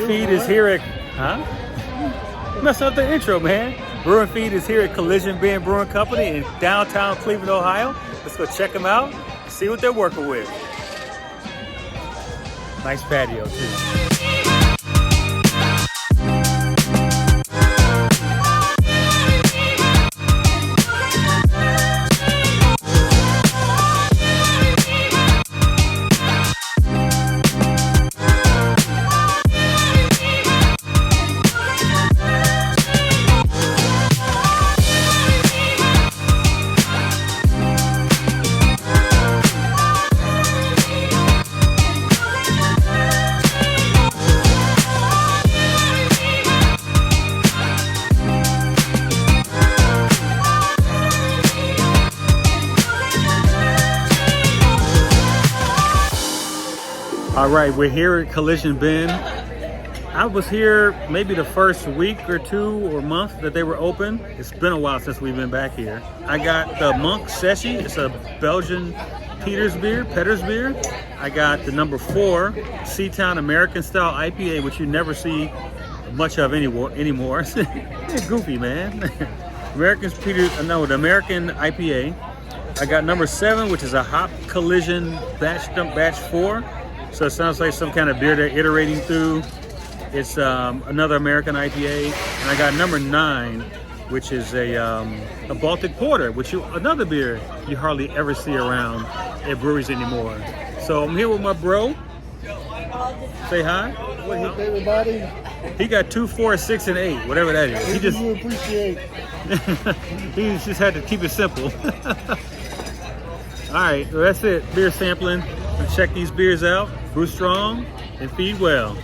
Feed is here at, messing up the intro, man. Brewing Feed is here at Collision Bin Brewing Company in downtown Cleveland, Ohio. Let's go check them out and see what they're working with. Nice patio, too. All right, we're here at Collision Bin. I was here maybe the first week or two or month that they were open. It's been a while since we've been back here. I got the Monk Sessie. It's a Belgian Peters beer. I got the number 4 Seatown American Style IPA, which you never see much of anymore. It's goofy, man. The American IPA. I got number 7, which is a Hop Collision batch 4. So it sounds like some kind of beer they're iterating through. It's another American IPA. And I got number 9, which is a Baltic Porter, another beer you hardly ever see around at breweries anymore. So I'm here with my bro. Say hi. What up, everybody? He got 2, 4, 6, and 8, whatever that is. He just appreciate. He just had to keep it simple. All right, well, that's it. Beer sampling. Check these beers out. Brew strong and feed well.